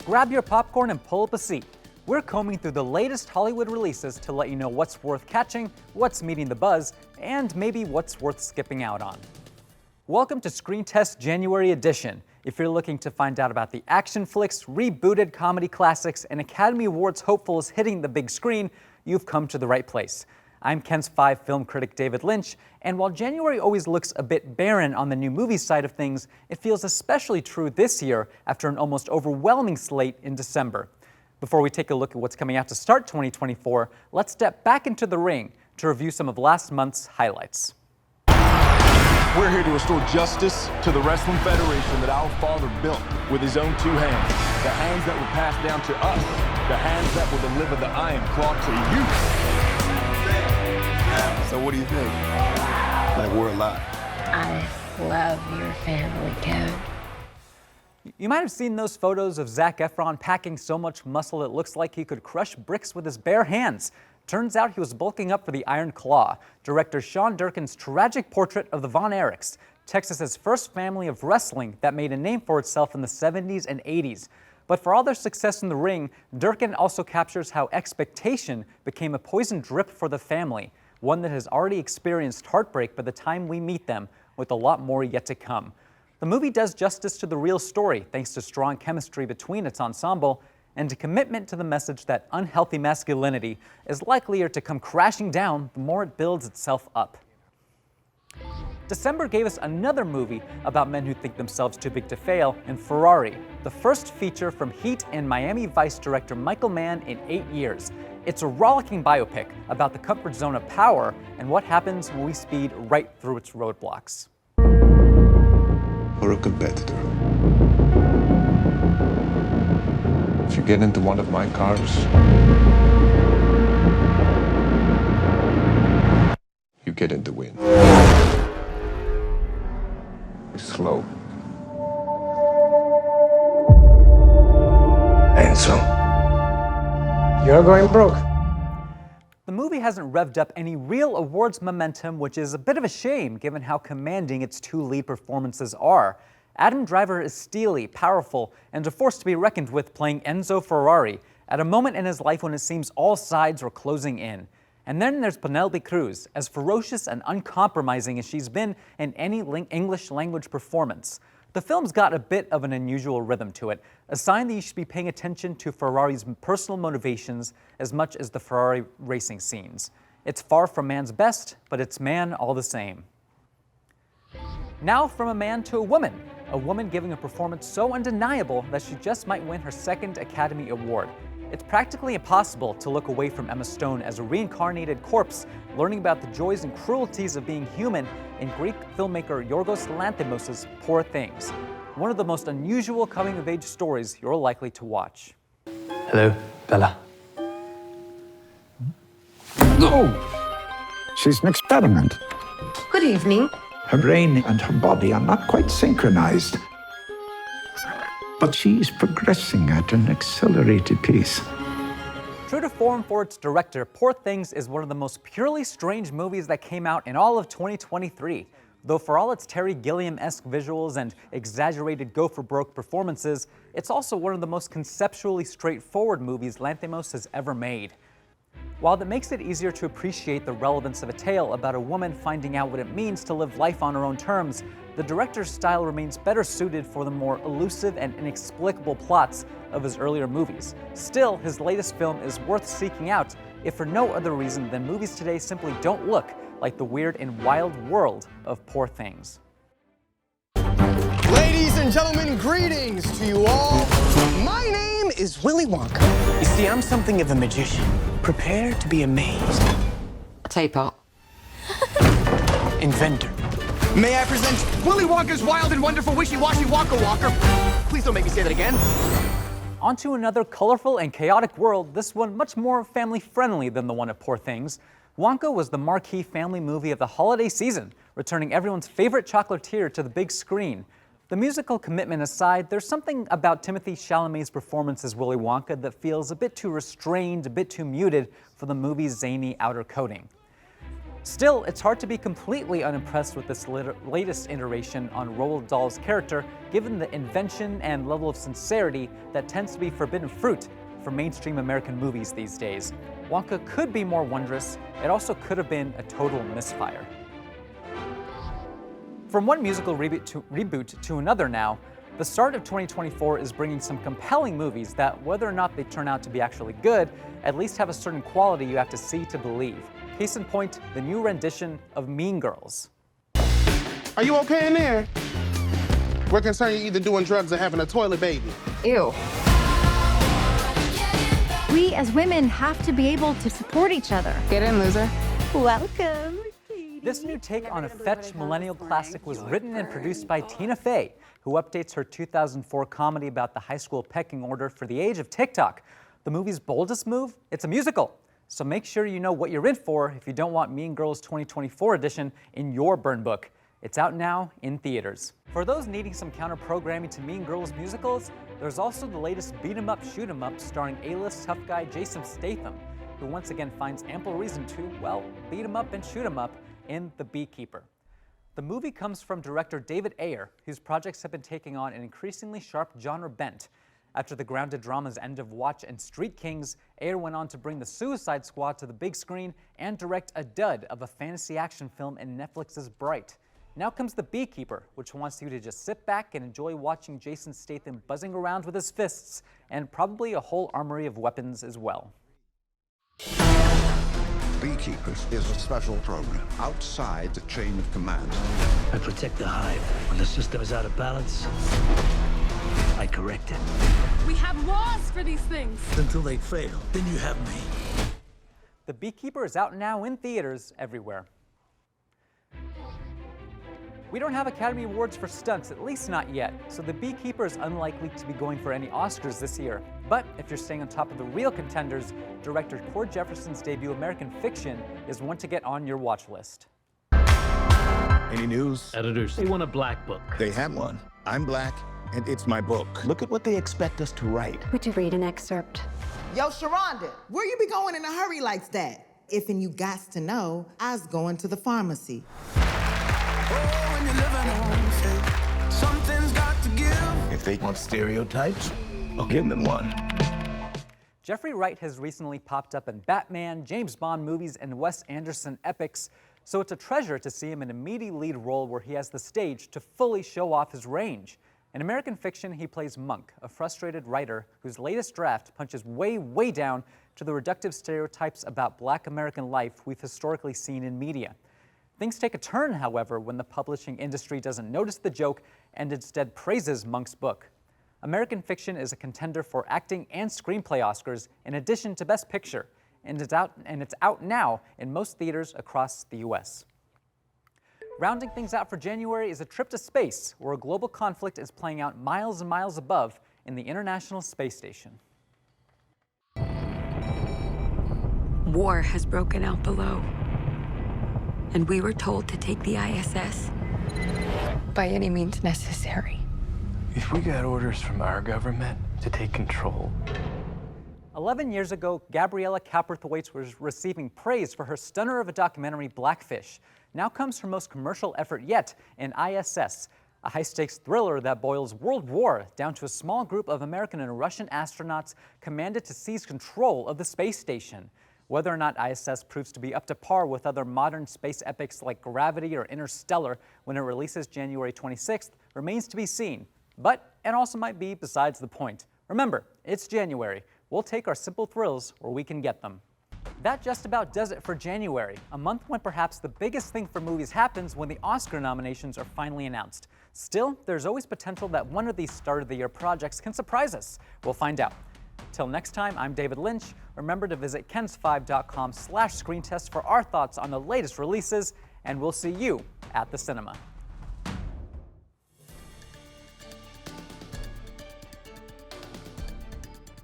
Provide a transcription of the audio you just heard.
Grab your popcorn and pull up a seat. We're combing through the latest Hollywood releases to let you know what's worth catching, what's meeting the buzz, and maybe what's worth skipping out on. Welcome to Screen Test January edition. If you're looking to find out about the action flicks, rebooted comedy classics, and Academy Awards hopefuls hitting the big screen, you've come to the right place. I'm KENS 5 film critic David Lynch, and while January always looks a bit barren on the new movie side of things, it feels especially true this year after an almost overwhelming slate in December. Before we take a look at what's coming out to start 2024, let's step back into the ring to review some of last month's highlights. We're here to restore justice to the Wrestling Federation that our father built with his own two hands. The hands that were passed down to us. The hands that will deliver the Iron Claw to you. So what do you think? Like we're alive. I love your family, Kevin. You might have seen those photos of Zac Efron packing so much muscle it looks like he could crush bricks with his bare hands. Turns out he was bulking up for the Iron Claw, director Sean Durkin's tragic portrait of the Von Erichs, Texas's first family of wrestling that made a name for itself in the 70s and 80s. But for all their success in the ring, Durkin also captures how expectation became a poison drip for the family, one that has already experienced heartbreak by the time we meet them, with a lot more yet to come. The movie does justice to the real story thanks to strong chemistry between its ensemble and a commitment to the message that unhealthy masculinity is likelier to come crashing down the more it builds itself up. December gave us another movie about men who think themselves too big to fail in Ferrari, the first feature from Heat and Miami Vice director Michael Mann in 8 years. It's a rollicking biopic about the comfort zone of power and what happens when we speed right through its roadblocks. Or a competitor. If you get into one of my cars, you get in the wind. It's slow. And so, you're going broke. The movie hasn't revved up any real awards momentum, which is a bit of a shame given how commanding its two lead performances are. Adam Driver is steely, powerful, and a force to be reckoned with playing Enzo Ferrari at a moment in his life when it seems all sides are closing in. And then there's Penelope Cruz, as ferocious and uncompromising as she's been in any English language performance. The film's got a bit of an unusual rhythm to it, a sign that you should be paying attention to Ferrari's personal motivations as much as the Ferrari racing scenes. It's far from man's best, but it's man all the same. Now from a man to a woman giving a performance so undeniable that she just might win her second Academy Award. It's practically impossible to look away from Emma Stone as a reincarnated corpse, learning about the joys and cruelties of being human in Greek filmmaker Yorgos Lanthimos' Poor Things, one of the most unusual coming-of-age stories you're likely to watch. Hello, Bella. Oh, she's an experiment. Good evening. Her brain and her body are not quite synchronized. But she's progressing at an accelerated pace. True to form for its director, Poor Things is one of the most purely strange movies that came out in all of 2023. Though for all its Terry Gilliam-esque visuals and exaggerated go-for-broke performances, it's also one of the most conceptually straightforward movies Lanthimos has ever made. While that makes it easier to appreciate the relevance of a tale about a woman finding out what it means to live life on her own terms, the director's style remains better suited for the more elusive and inexplicable plots of his earlier movies. Still, his latest film is worth seeking out, if for no other reason than movies today simply don't look like the weird and wild world of Poor Things. Ladies and gentlemen, greetings to you all. My name is Willy Wonka. You see, I'm something of a magician. Prepare to be amazed. Teapot. Inventor. May I present Willy Wonka's wild and wonderful wishy-washy Wonka Walker? Please don't make me say that again. Onto another colorful and chaotic world, this one much more family-friendly than the one of Poor Things. Wonka was the marquee family movie of the holiday season, returning everyone's favorite chocolatier to the big screen. The musical commitment aside, there's something about Timothée Chalamet's performance as Willy Wonka that feels a bit too restrained, a bit too muted for the movie's zany outer coating. Still, it's hard to be completely unimpressed with this latest iteration on Roald Dahl's character, given the invention and level of sincerity that tends to be forbidden fruit for mainstream American movies these days. Wonka could be more wondrous. It also could have been a total misfire. From one musical reboot to another now, the start of 2024 is bringing some compelling movies that, whether or not they turn out to be actually good, at least have a certain quality you have to see to believe. Case in point, the new rendition of Mean Girls. Are you okay in there? We're concerned you're either doing drugs or having a toilet baby. Ew. We as women have to be able to support each other. Get in, loser. Welcome. This new take on a fetch millennial classic was written and produced by Tina Fey, who updates her 2004 comedy about the high school pecking order for the age of TikTok. The movie's boldest move? It's a musical. So make sure you know what you're in for if you don't want Mean Girls 2024 edition in your burn book. It's out now in theaters. For those needing some counter-programming to Mean Girls musicals, there's also the latest beat 'em up, shoot 'em up starring A-list tough guy Jason Statham, who once again finds ample reason to, well, beat 'em up and shoot 'em up in The Beekeeper. The movie comes from director David Ayer, whose projects have been taking on an increasingly sharp genre bent. After the grounded dramas End of Watch and Street Kings, Ayer went on to bring The Suicide Squad to the big screen and direct a dud of a fantasy action film in Netflix's Bright. Now comes The Beekeeper, which wants you to just sit back and enjoy watching Jason Statham buzzing around with his fists and probably a whole armory of weapons as well. Beekeepers is a special program outside the chain of command. I protect the hive. When the system is out of balance, I correct it. We have laws for these things. Until they fail, then you have me. The Beekeeper is out now in theaters everywhere. We don't have Academy Awards for stunts, at least not yet, so The Beekeeper is unlikely to be going for any Oscars this year. But if you're staying on top of the real contenders, director Cord Jefferson's debut American Fiction is one to get on your watch list. Any news? Editors, they want a black book. They have one. I'm black, and it's my book. Look at what they expect us to write. Would you read an excerpt? Yo, Sharonda, where you be going in a hurry like that? If and you gots to know, I was going to the pharmacy. If they want stereotypes, I'll give them one. Jeffrey Wright has recently popped up in Batman, James Bond movies, and Wes Anderson epics, so it's a treasure to see him in a meaty lead role where he has the stage to fully show off his range. In American Fiction, he plays Monk, a frustrated writer whose latest draft punches way, way down to the reductive stereotypes about Black American life we've historically seen in media. Things take a turn, however, when the publishing industry doesn't notice the joke and instead praises Monk's book. American Fiction is a contender for acting and screenplay Oscars in addition to Best Picture, and it's out now in most theaters across the US. Rounding things out for January is a trip to space, where a global conflict is playing out miles and miles above in the International Space Station. War has broken out below. And we were told to take the I.S.S. by any means necessary. If we got orders from our government to take control. 11 years ago, Gabriella Cowperthwaite was receiving praise for her stunner of a documentary, Blackfish. Now comes her most commercial effort yet in I.S.S., a high-stakes thriller that boils World War down to a small group of American and Russian astronauts commanded to seize control of the space station. Whether or not I.S.S. proves to be up to par with other modern space epics like Gravity or Interstellar when it releases January 26th remains to be seen. But it also might be besides the point. Remember, it's January. We'll take our simple thrills where we can get them. That just about does it for January, a month when perhaps the biggest thing for movies happens when the Oscar nominations are finally announced. Still, there's always potential that one of these start-of-the-year projects can surprise us. We'll find out. Till next time, I'm David Lynch. Remember to visit KENS5.com/screentest for our thoughts on the latest releases, and we'll see you at the cinema.